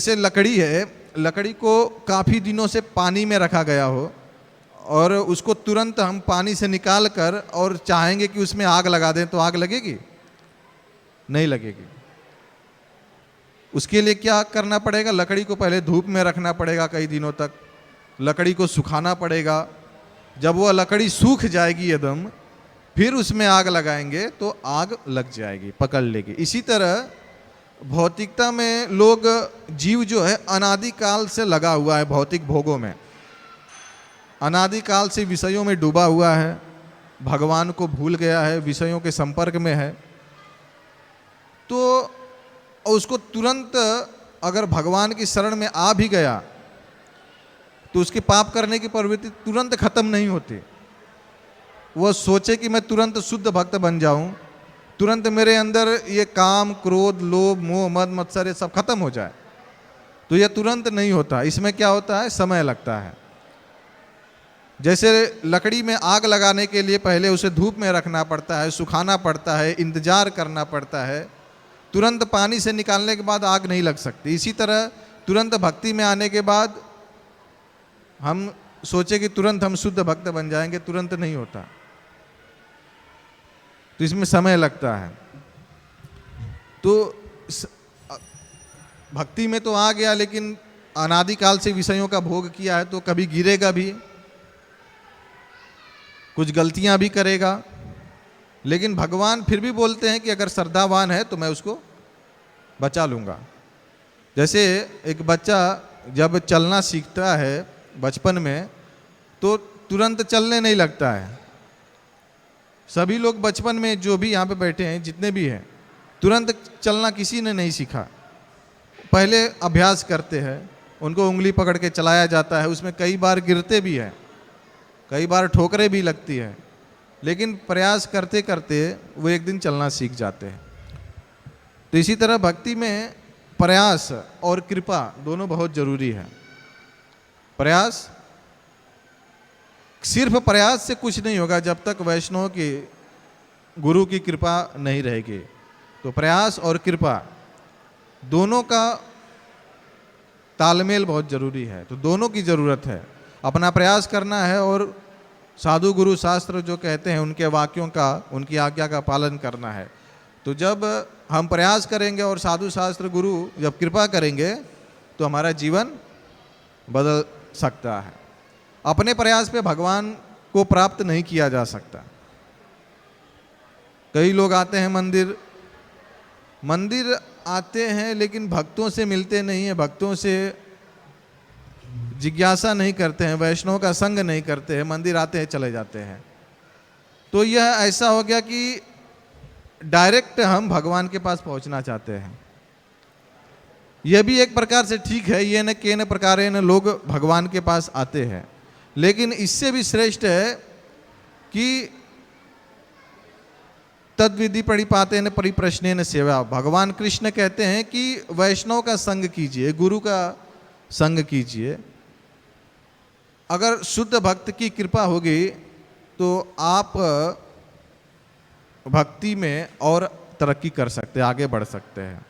जैसे लकड़ी है, लकड़ी को काफ़ी दिनों से पानी में रखा गया हो और उसको तुरंत हम पानी से निकाल कर और चाहेंगे कि उसमें आग लगा दें, तो आग लगेगी? नहीं लगेगी। उसके लिए क्या करना पड़ेगा? लकड़ी को पहले धूप में रखना पड़ेगा कई दिनों तक, लकड़ी को सुखाना पड़ेगा। जब वो लकड़ी सूख जाएगी एकदम, फिर उसमें आग लगाएंगे तो आग लग जाएगी, पकड़ लेगी। इसी तरह भौतिकता में लोग, जीव जो है अनादिकाल से लगा हुआ है भौतिक भोगों में, अनादिकाल से विषयों में डूबा हुआ है, भगवान को भूल गया है, विषयों के संपर्क में है। तो उसको तुरंत अगर भगवान की शरण में आ भी गया तो उसके पाप करने की प्रवृत्ति तुरंत खत्म नहीं होती। वो सोचे कि मैं तुरंत शुद्ध भक्त बन जाऊं, तुरंत मेरे अंदर ये काम, क्रोध, लोभ, मोह, मद, मत्सर ये सब खत्म हो जाए, तो ये तुरंत नहीं होता। इसमें क्या होता है? समय लगता है। जैसे लकड़ी में आग लगाने के लिए पहले उसे धूप में रखना पड़ता है, सुखाना पड़ता है, इंतजार करना पड़ता है, तुरंत पानी से निकालने के बाद आग नहीं लग सकती। इसी तरह तुरंत भक्ति में आने के बाद हम सोचे कि तुरंत हम शुद्ध भक्त बन जाएंगे, तुरंत नहीं होता। तो इसमें समय लगता है। तो भक्ति में तो आ गया, लेकिन अनादिकाल से विषयों का भोग किया है तो कभी गिरेगा भी, कुछ गलतियां भी करेगा, लेकिन भगवान फिर भी बोलते हैं कि अगर श्रद्धावान है तो मैं उसको बचा लूँगा। जैसे एक बच्चा जब चलना सीखता है बचपन में, तो तुरंत चलने नहीं लगता है। सभी लोग बचपन में, जो भी यहाँ पे बैठे हैं, जितने भी हैं, तुरंत चलना किसी ने नहीं सीखा। पहले अभ्यास करते हैं, उनको उंगली पकड़ के चलाया जाता है, उसमें कई बार गिरते भी हैं, कई बार ठोकरें भी लगती है, लेकिन प्रयास करते करते वो एक दिन चलना सीख जाते हैं। तो इसी तरह भक्ति में प्रयास और कृपा दोनों बहुत जरूरी है। प्रयास, सिर्फ प्रयास से कुछ नहीं होगा जब तक वैष्णव की, गुरु की कृपा नहीं रहेगी। तो प्रयास और कृपा दोनों का तालमेल बहुत जरूरी है। तो दोनों की जरूरत है। अपना प्रयास करना है और साधु गुरु शास्त्र जो कहते हैं उनके वाक्यों का, उनकी आज्ञा का पालन करना है। तो जब हम प्रयास करेंगे और साधु शास्त्र गुरु जब कृपा करेंगे तो हमारा जीवन बदल सकता है। अपने प्रयास पे भगवान को प्राप्त नहीं किया जा सकता। कई लोग आते हैं मंदिर, मंदिर आते हैं लेकिन भक्तों से मिलते नहीं हैं, भक्तों से जिज्ञासा नहीं करते हैं, वैष्णव का संग नहीं करते हैं, मंदिर आते हैं चले जाते हैं। तो यह ऐसा हो गया कि डायरेक्ट हम भगवान के पास पहुंचना चाहते हैं। यह भी एक प्रकार से ठीक है, ये न के न प्रकार न लोग भगवान के पास आते हैं, लेकिन इससे भी श्रेष्ठ है कि तद्विधि परिपाते न परिप्रश्ने न सेवा। भगवान कृष्ण कहते हैं कि वैष्णव का संग कीजिए, गुरु का संग कीजिए। अगर शुद्ध भक्त की कृपा होगी तो आप भक्ति में और तरक्की कर सकते हैं, आगे बढ़ सकते हैं।